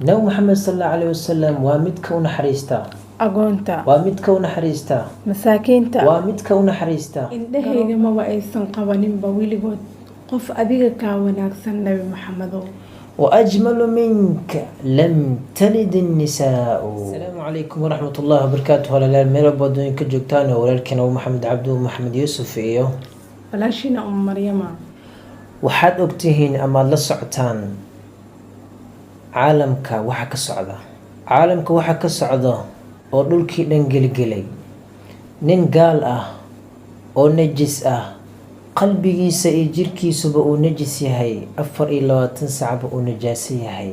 nabi maxamed sal allahu calayhi wasalam waa midka u naxariista, agoonta, waa midka u naxariista, masaakiinta. waa midka u naxariista. indhahayga maba aysan qabaninba weligood qof adiga kaa wanaagsan nabi maxamedow. وأجمل منك لم تلد النساء. السلام عليكم ورحمة الله وبركاته. هلا ميرا بدون كجوكتان ولكن أبو محمد عبدو محمد يوسف إيوه walaashina maryama waxaad ogtihiin ama la socotaan caalamka waxa ka socda oo dhulkii dhan gelgelay. nin gaal ah oo najis ah, qalbigiisa iyo jirkiisuba uu najis yahay, 24 saacba uu najaaso yahay,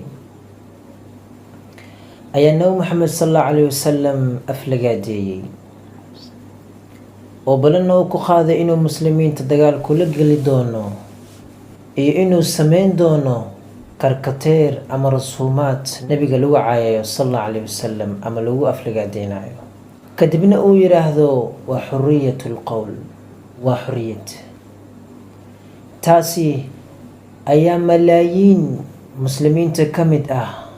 ayaa nabi maxamed sallallahu calayhi wasalam aflagaadeeyey oo balana uu ku qaaday inuu muslimiinta dagaal kula geli doono iyo inuu sameyn doono karkateer ama rasuumaad nabiga lagu caayayo sallallahu calayhi wasalam ama lagu aflagaadeynayo. kadibna uu yiraahdo waa xurriyatul qowl, waa xurriyad. taasi ayaa malaayiin muslimiinta ka mid ah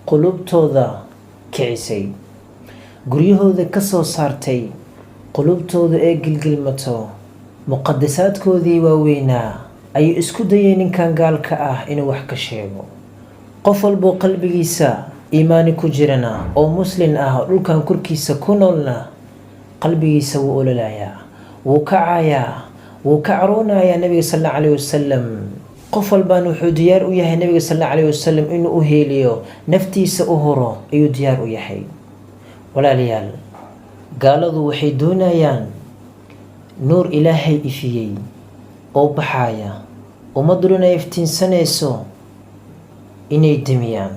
qulubtooda kicisay, guryahooda ka soo saartay, qulubtooda ee gilgilmato, muqadasaadkoodii waaweynaa ayuu isku dayay ninkan gaalka ah inuu wax ka sheego. qof walboo qalbigiisa iimaani ku jirana oo muslin ah oo dhulkan korkiisa ku noolna qalbigiisa wuu ololayaa, wuu kacayaa, wuu ka caroonayaa nabiga sallallahu calayhi wasalam. qof walbaan wuxuu diyaar u yahay nabiga sallallahu calayhi wasalam inuu u heeliyo, naftiisa u horo ayuu diyaar u yahay. walaalayaal, gaaladu waxay doonayaan nuur ilaahay ifiyey oo baxaya, ummaduna iftiinsanayso inay demiyaan.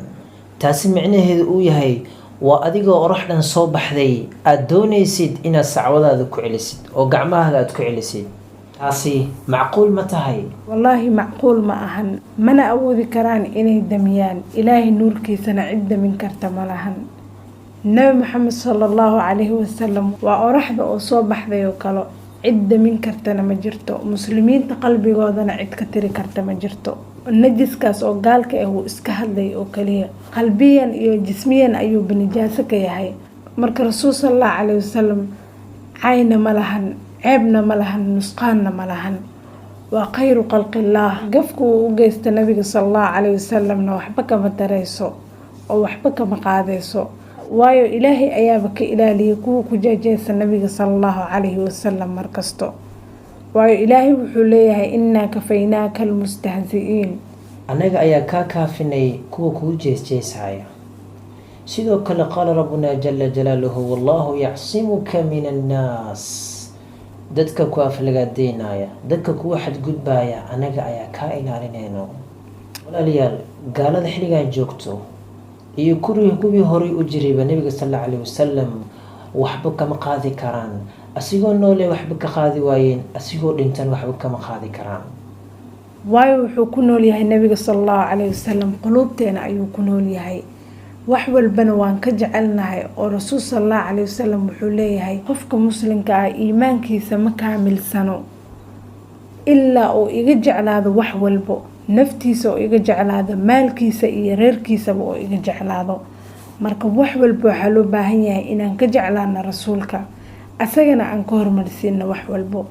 taasi micnaheedu uu yahay waa adigoo oraxdan soo baxday aad doonaysid inaad sacwadaada ku celisid oo gacmahaaga aad ku celisid. taasi macquul ma tahay? wallaahi macquul ma ahan, mana awoodi karaan inay damiyaan. ilaahay nuurkiisana cid damin karta ma lahan. nabi maxamed sallallahu calayhi wasalam waa oraxda oo soo baxday oo kale, cid damin kartana ma jirto, muslimiinta qalbigoodana cid ka tiri karta ma jirto. najiskaas oo gaalka ah uu iska hadlay oo kaliya, qalbiyan iyo jismiyan ayuu banijaaso ka yahay. marka rasuul sallallahu calayhi wasalam cayna ma lahan, ceebna ma lahan, nusqaanna ma lahan, waa khayru khalqillaah. gafku uu u geysta nabiga sallallahu calayhi wasalamna waxba kama tarayso oo waxba kama qaadayso, waayo ilaahay ayaaba ka ilaaliyay kuwa ku jeejeysa nabiga sallallahu calayhi wasalam markasto. waayo ilaahay wuxuu leeyahay innaa kafaynaaka almustahzi'iin, annaga ayaa kaa kaafinay kuwa kugu jeesjeesaya. sidoo kale qaala rabbuna jala jalaaluhu wallahu yacsimuka min annaas, dadka ku aflagaadeynaya, dadka kuwa xadgudbaya, annaga ayaa kaa ilaalinayno. walaalayaal, gaalada xilligan joogto iyo kuwii horay u jirayba nabiga sallallahu calayhi wasalam waxba kama qaadi karaan. asigoo noole waxba ka qaadi waayeen, asigoo dhintan waxba kama qaadi karaan. waayo wuxuu ku nool yahay nabiga sallallahu calayhi wasalam quluubteena ayuu ku nool yahay. wax walbana waan ka jecelnahay oo rasuul sallallahu calayhi wasalam wuxuu leeyahay qofka muslimka ah iimaankiisa ma kaamilsano ilaa uu iga jeclaado wax walbo, naftiisa oo iga jeclaado, maalkiisa iyo reerkiisaba oo iga jeclaado. marka wax walba waxaa loo baahan yahay inaan ka jeclaano rasuulka, asagana aan ka hormarsiino wax walbo.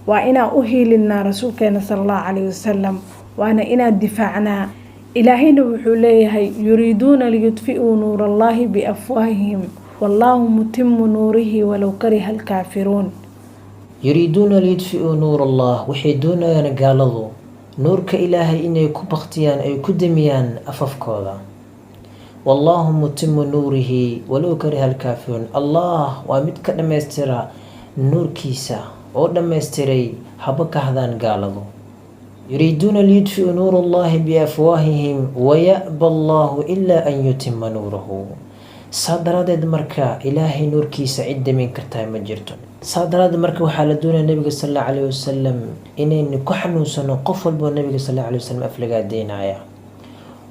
waa inaan u hiilinaa rasuulkeena sallallahu calayhi wasalam, waana inaan difaacnaa. ilaahayna wuxuu leeyahay yuriiduuna liyudfi'uu nuurallaahi biafwaahihim wallaahu mutimu nuurihi walow kariha alkaafiruun. yuriiduuna liyudfi'uu nuur allah, waxay doonayaan gaaladu nuurka ilaahay inay ku baktiyaan, ay ku damiyaan afafkooda. wallaahu mutimu nuurihi walow kariha alkaafiruun, allah waa mid ka dhammaystira nuurkiisa oo dhammaystiray haba ka hadaan gaaladu. yuriiduuna liyudfi'uu nuur allahi biafwaahihim waya'ba allahu ilaa an yutima nuurahu. saa daraadeed marka ilaahay nuurkiisa cid damin kartaa ma jirto. saa daraadeed marka waxaa la doonaya nabiga sallallahu calayhi wasalam inaynu ku xanuunsano qof walboo nabiga sallallahu calayhi wasalam aflagaadeynaya.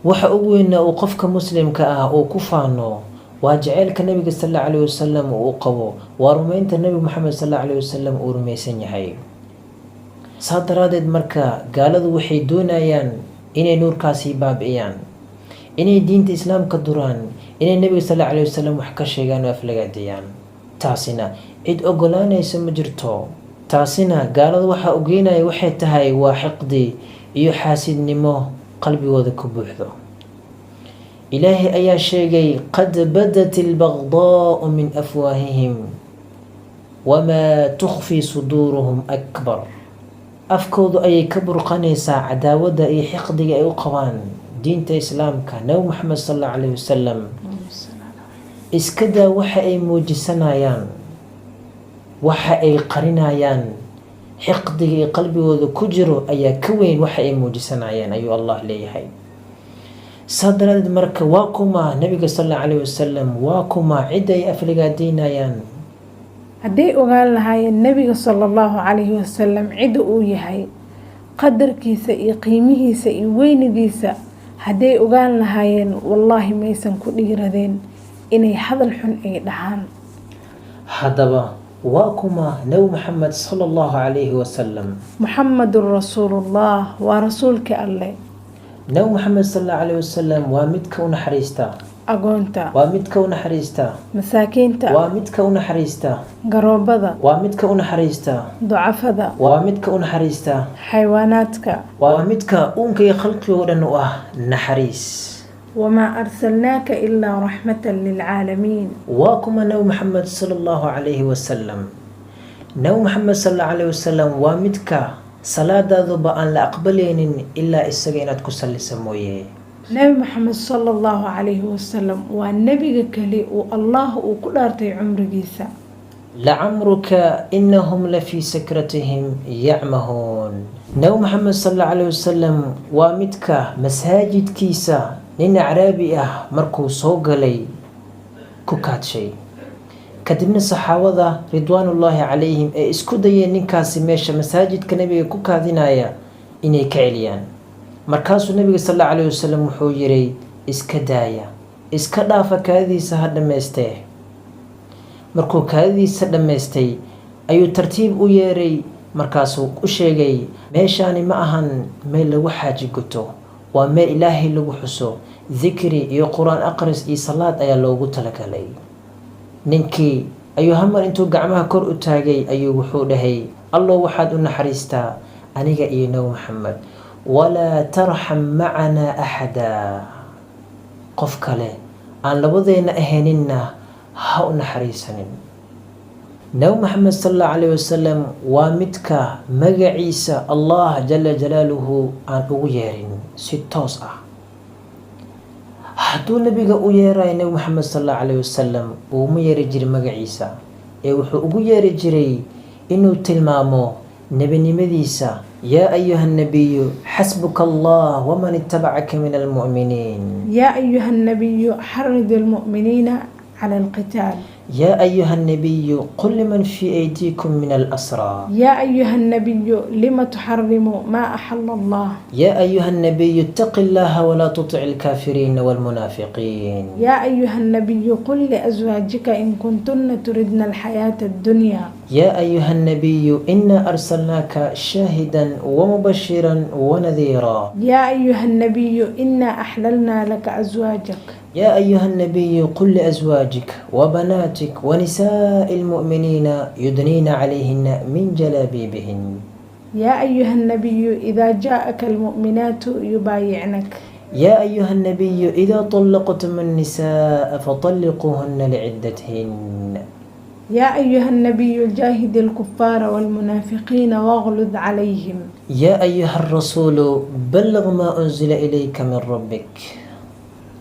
waxa ugu weynaa uu qofka muslimka ah uu ku faano waa jaceylka nabiga sallallahu calayhi wasalam uu qabo, waa rumaynta nabi maxamed sallallahu calayhi wasalam uu rumaysan yahay. saa daraadeed marka gaaladu waxay doonayaan inay nuurkaasi baabi'iyaan, inay diinta islaamka duraan, inay nebiga sal alla alayhi wasalam wax ka sheegaan oo aflagaadeeyaan. taasina cid ogolaanaysa ma jirto. taasina gaalada waxaa ogeynaya waxay tahay waa xiqdi iyo xaasidnimo qalbigooda ku buuxdo. ilaahay ayaa sheegay qad badat albagdaau min afwaahihim wamaa tukhfi suduuruhum akbar. afkoodu ayay ka burqanaysaa cadaawada iyo xiqdiga ay u qabaan diinta islaamka, nabi maxamed sal allahu alayhi wasalam. iska daa waxa ay muujisanayaan, waxa ay qarinayaan, xiqdiga iyo qalbigooda ku jiro ayaa ka weyn waxa ay muujisanayaan ayuu allah leeyahay. saa daraadeed marka waa kuma nabiga sal allahu alayhi wasalam, waa kuma cid ay aflagaadeynayaan. hadday ogaan lahaayeen nebiga sala allahu calayhi wasalam cidda uu yahay, qadarkiisa iyo qiimihiisa iyo weynigiisa hadday ogaan lahaayeen, wallaahi maysan ku dhiiradeen inay hadal xun ay dhahaan. haddaba waa kuma nabi maxamed sala allahu calayhi wasalam? muxamadun rasuulullah, waa rasuulka alleh. nabi maxamed sal allahu alayhi wasalam waa midka u naxariista, agoonta, waa midka u naxariista, masaakiinta, waa midka u naxariista, garoobada, waa midka u naxariista, ducafada, waa midka u naxariista, xayawaanaadka. waa midka uunka iyo khalqiga oo dhan u ah naxariis. wamaa arsalnaaka ilaa raxmatan lilcaalamiin. waa kuma nabi maxamed sala allahu calayhi wasalam? nabi maxamed sal allahu alayhi wasalam waa midka salaadaaduba aan la aqbalaynin ilaa isaga inaad ku sallisa mooye. nebi maxamed sala allahu calayhi wasalam waa nebiga keli uu allah uu ku dhaartay cumrigiisa. lacamruka inahum lafii sakratihim yacmahuun. nabi maxamed sal allahu alayhi wasalam waa midka masaajidkiisa nin acraabi ah markuu soo galay ku kaadshay, kadibna saxaabada ridwaanullaahi calayhim ee isku dayeen ninkaasi meesha masaajidka nebiga ku kaadinaya inay ka celiyaan. markaasuu nabiga sal allahu alayhi wasalam wuxuu yiri iska daaya, iska dhaafa, kaadidiisa ha dhammaystee. markuu kaadidiisa dhammaystay ayuu tartiib u yeeray, markaasuu u sheegay meeshaani ma ahan meel lagu xaaji guto, waa meel ilaahay lagu xuso, dikri iyo qur-aan aqris iyo salaad ayaa loogu talagalay. ninkii ayuu hamar intuu gacmaha kor u taagay ayuu wuxuu dhahay allow waxaad u naxariistaa aniga iyo nabi maxamed, walaa tarxam macanaa axada. qof kale aan labadeena ahayninna ha u naxariisanin. nabi maxamed sal allahu calayhi wasalam waa midka magaciisa allah jala jalaaluhu aan ugu yeerin si toos ah. hadduu nabiga u yeerayo nabi maxamed sal allahu calayhi wasalam uuma yeeri jiray magaciisa, ee wuxuu ugu yeeri jiray inuu tilmaamo nebinimadiisa. yaa ayuha nabiyu xasbuka allah waman itabacaka min almu'miniin. yaa ayuha nabiyu xarid almu'miniina cala alqitaal. يا أيها النبي قل لمن في أيديكم من الأسرى. يا أيها النبي لم تحرم ما أحل الله. يا أيها النبي اتق الله ولا تطع الكافرين والمنافقين. يا أيها النبي قل لأزواجك إن كنتن تردن الحياة الدنيا. يا أيها النبي إنا أرسلناك شاهدا ومبشرا ونذيرا. يا أيها النبي إنا أحللنا لك أزواجك. يا أيها النبي قل لأزواجك وبناتك ونساء المؤمنين يدنين عليهن من جلابيبهن. يا أيها النبي إذا جاءك المؤمنات يبايعنك. يا أيها النبي إذا طلقتم النساء فطلقوهن لعدتهن. يا أيها النبي جاهد الكفار والمنافقين واغلظ عليهم. يا أيها الرسول بلغ ما أنزل إليك من ربك.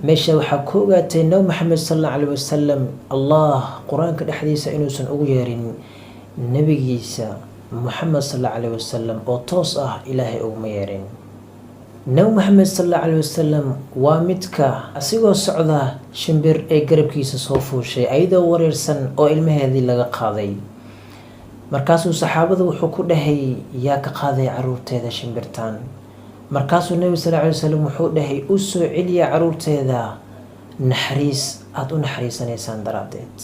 meesha waxaa ku ogaatay nabi maxamed sal allahu calayhi wasalam allah qur-aanka dhexdiisa inuusan ugu yeerin nebigiisa muxamed sal allahu calayhi wasalam oo toos ah ilaahay uguma yeerin. nabi maxamed sal allahu calayhi wasalam waa midka asigoo socda shimbir ee garabkiisa soo fuushay ayadoo wareersan oo ilmaheedii laga qaaday. markaasuu saxaabada wuxuu ku dhahay yaa ka qaaday caruurteeda shimbirtaan. markaasuu nabi sal allahu calayhi wasalam wuxuu dhahay u soo celiya caruurteeda naxariis aada u naxariisanaysaan daraaddeed,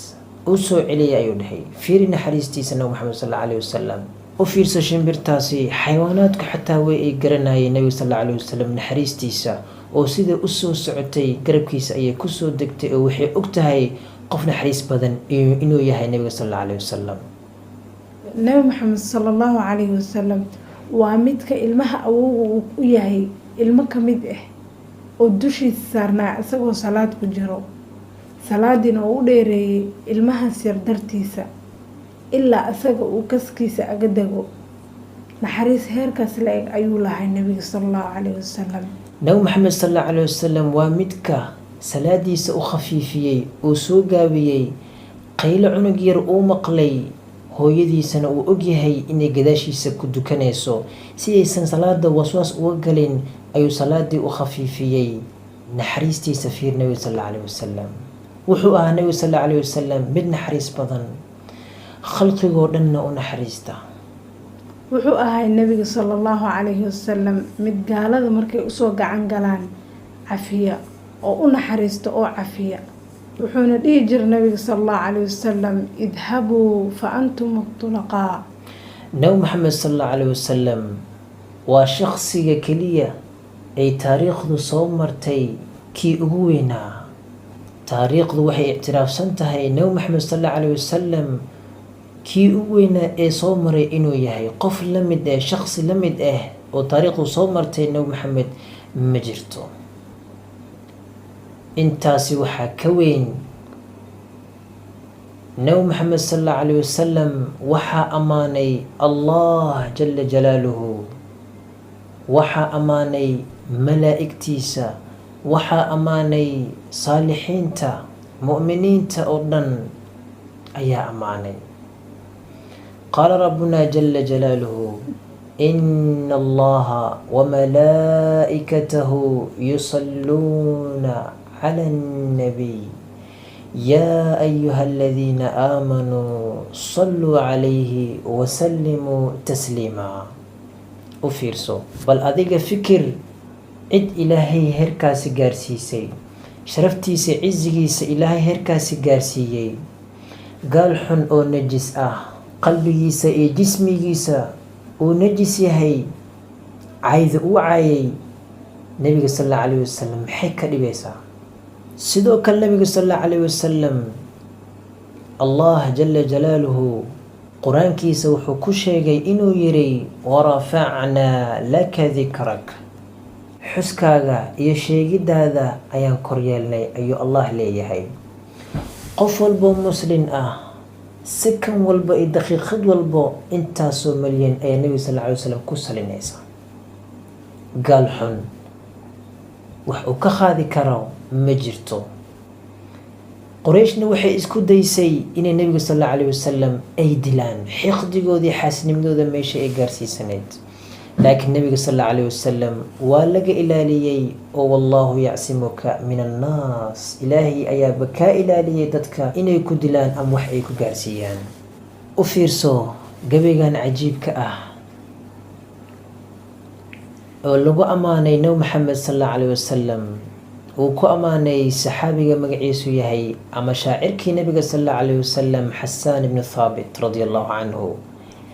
u soo celiya ayuu dhahay. fiiri naxariistiisa nabi maxamed sal allahu calayhi wasalam, u fiirsa shimbirtaasi. xayawaanaadku xataa way ay garanayeen nabiga sal allahu calayhi wasalam naxariistiisa oo sida u soo socotay garabkiisa ayay kusoo degtay oo waxay og tahay qof naxariis badan inuu yahay nabiga sal allahu calayhi wasalam. nabi maxamed sala allahu calayhi wasalam waa midka ilmaha awowga uu u yahay ilmo ka mid ah oo dushiisa saarnaa isagoo salaad ku jiro, salaadiina oo u dheereeyay ilmahaas yar dartiisa ilaa isaga uu kaskiisa aga dego. naxariis heerkaas la-eg ayuu lahay nabiga sala allahu calayhi wasalam. nabi maxamed sal allahu calayhi wasalam waa midka salaadiisa u khafiifiyey uu soo gaabiyey qaylo cunug yar uu maqlay, hooyadiisana uu ogyahay inay gadaashiisa ku dukanayso si aysan salaada waswaas uga galin ayuu salaadii u khafiifiyey. naxariistiisa fiir nabiga sal allahu calayhi wasalam. wuxuu ahaa nabiga sal allahu calayhi wasalam mid naxariis badan, khalqigoo dhanna u naxariista. wuxuu ahay nabiga sala allahu calayhi wasalam mid gaalada markay usoo gacan galaan cafiya oo u naxariista oo cafiya. wuxuuna dhihi jira nabiga sala allahu calayhi wasalam idhabuu fa antum tulaqaa. nabi maxamed sal allahu calayhi wasalam waa shaqsiga keliya ay taariikhdu soo martay kii ugu weynaa. taariikhdu waxay ictiraafsan tahay nabi maxamed sal allahu calayhi wasalam kii ugu weynaa ee soo maray inuu yahay. qof la mid ah, shaqsi la mid ah oo taariikhdu soo martay nabi maxamed ma jirto. intaasi waxaa ka weyn nabi maxamed sal allahu calayhi wasalam waxaa ammaanay allah jala jalaaluhu, waxaa ammaanay malaa'igtiisa, waxaa ammaanay saalixiinta mu'miniinta oo dhan ayaa ammaanay. qaala rabbuna jala jalaaluhu ina allaha wamalaa'ikatahu yusalluuna cala annabiy yaa ayuha aladiina aamanuu salluu calayhi wasallimuu tasliimaa. u fiirso bal adiga fikir, cid ilaahay heerkaasi gaarsiisay, sharaftiisa cizigiisa ilaahay heerkaasi gaarsiiyey, gaal xun oo najis ah, qalbigiisa iyo jismigiisa uu najis yahay, cayda uu caayay nabiga sal allahu calayhi wasalam maxay ka dhibaysaa? sidoo kale nabiga sal allahu calayhi wasalam allah jala jalaaluhu qur-aankiisa wuxuu ku sheegay inuu yiri warafacnaa laka dikrak, xuskaaga iyo sheegidaada ayaan koryeelnay ayuu allah leeyahay. qof walboo muslin ah sakan walba iyo daqiiqad walbo intaasoo malyan ayaa nabiga sal allahu calayhi wasalam ku salinaysa. gaal xun wax uu ka qaadi karo ma jirto. qurayshna waxay isku daysay inay nabiga sal allahu calayhi wasalam ay dilaan, xiqdigoodii xaasnimadooda meesha ay gaarsiisanayd. laakiin nabiga sal allahu calayhi wasalam waa laga ilaaliyey oo wallahu yacsimuka min annaas, ilaahay ayaaba kaa ilaaliyay dadka inay ku dilaan ama wax ay ku gaarsiiyaan. u fiirso gabaygan cajiibka ah oo lagu ammaanay nabi maxamed sal allahu calayhi wasalam, uu ku ammaanay saxaabiga magaciisu yahay ama shaacirkii nabiga sal allahu calayhi wasalam xasaan ibnu thaabit radia allahu canhu.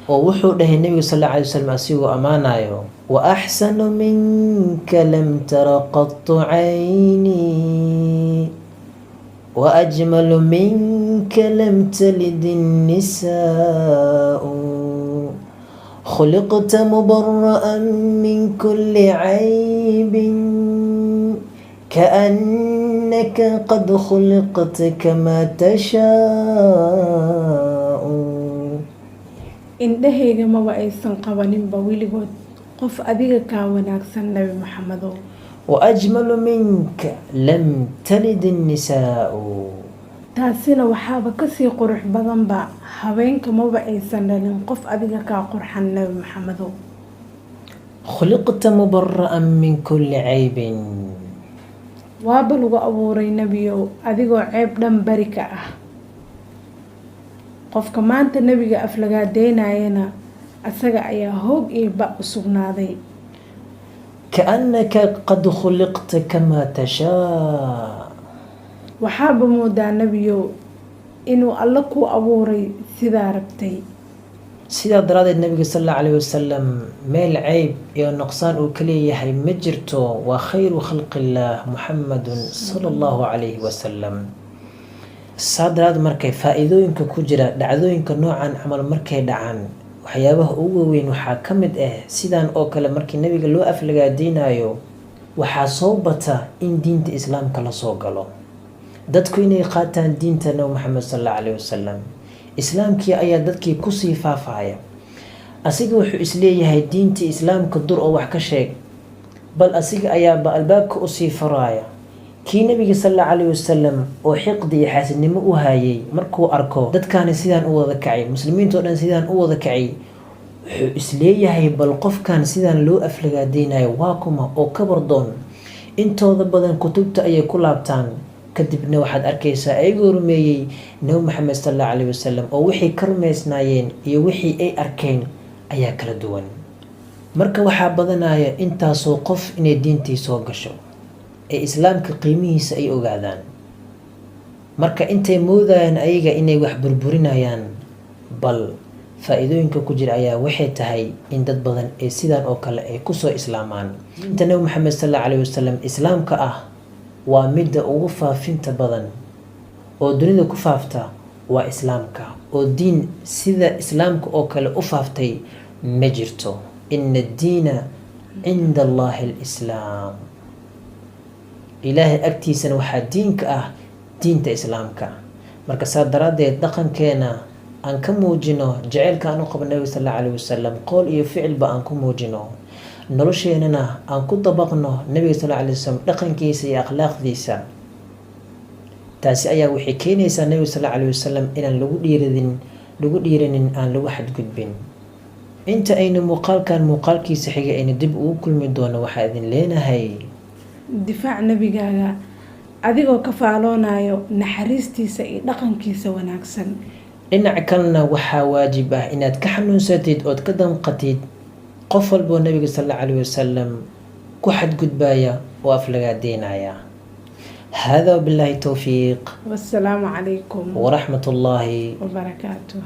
oo wuxuu dhahay nabiga sal allahu calayhi wasalam asigoo ammaanayo wa axsanu minka lam tara qattu cayni wa ajmalu minka lam talid الnisaa'u خلقت مبرأ من كل عيب كأنك قد خلقت كما تشاء. indhahayga maba aysan qabaninba weligood qof adiga kaa wanaagsan nabi maxamedow. وأجمل منك لم تلد النساء. taasina waxaaba kasii qurux badanba haweenka maba aysan dhalin qof adiga kaa qurxan nabi maxamedow. خلقت مبرأ من كل عيب. waaba lagu abuuray nebiyow adigoo ceeb dhan bari ka ah. qofka maanta nebiga aflagaadeynayana asaga ayaa hoog iyo ba u sugnaaday. كأنك قد خلقت كما تشاء. waxaaba moodaa nebiyow inuu alla ku abuuray sidaa rabtay. sidaa daraadeed nabiga sal allahu calayhi wasalam meel ceyb iyo nuqsaan uu ka leeyahay ma jirto. waa khayru khalqillaah muxamadun sala allahu calayhi wasalam. saa daraadeed markay faa-iidooyinka ku jira dhacdooyinka noocan camal markay dhacaan, waxyaabaha ugu waaweyn waxaa ka mid ah sidaan oo kale markii nabiga loo aflagaadeynayo waxaa soo bata in diinta islaamka lasoo galo, dadku inay qaataan diinta nabi maxamed sal allahu calayhi wasalam. islaamkii ayaa dadkii kusii faafaya. asiga wuxuu isleeyahay diintii islaamka dur oo wax ka sheeg, bal asiga ayaaba albaabka usii faraaya. kii nabiga sal allahu calayhi wasalam oo xiqdi iyo xaasidnimo u hayay markuu arko dadkaani sidaan u wada kacay, muslimiintao dhan sidaan u wada kacay, wuxuu isleeyahay bal qofkan sidaan loo aflagaadeynayo waa kuma oo kabardoon. intooda badan kutubta ayay ku laabtaan, kadibna waxaad arkaysaa ayagoo rumeeyey nabi maxamed sal allahu calayhi wasalam oo wixii ka rumaysnaayeen iyo wixii ay arkeen ayaa kala duwan. marka waxaa badanaya intaasoo qof inay diintii soo gasho ee islaamka qiimihiisa ay ogaadaan. marka intay moodayaan ayaga inay wax burburinayaan, bal faa-iidooyinka ku jira ayaa waxay tahay in dad badan ee sidaan oo kale ay kusoo islaamaan. diinta nabi maxamed sal allahu calayhi wasalam islaamka ah waa midda ugu faafinta badan oo dunida ku faafta waa islaamka, oo diin sida islaamka oo kale u faaftay ma jirto. ina addiina cinda allahi alislaam. ilaahay agtiisana waxaa diinka ah diinta islaamka. marka saa daraadeed dhaqankeena aan ka muujino jaceylka aan u qabo nabiga sal allahu calayhi wasalam, qool iyo ficilba aan ku muujino, nolosheenana aan ku dabaqno nabiga sal allahu calayhi wasalam dhaqankiisa iyo akhlaaqdiisa. taasi ayaa waxay keenaysaa nabiga sal allahu calayhi wasalam inaan lagu dhiiranin aan lagu xadgudbin. inta aynu muuqaalkiisa xiga aynu dib ugu kulmi doono, waxaa idin leenahay difaac nabigaaga adigoo ka faaloonayo naxariistiisa iyo dhaqankiisa wanaagsan. dhinaca kalena waxaa waajib ah inaad ka xanuunsatid ood ka danqatid qof walboo nabiga sal allahu calayhi wasalam ku xadgudbaya oo aflagaadeynaya. hada wabillahi towfiiq, wassalaamu calaykum waraxmat ullaahi wabarakaatuh.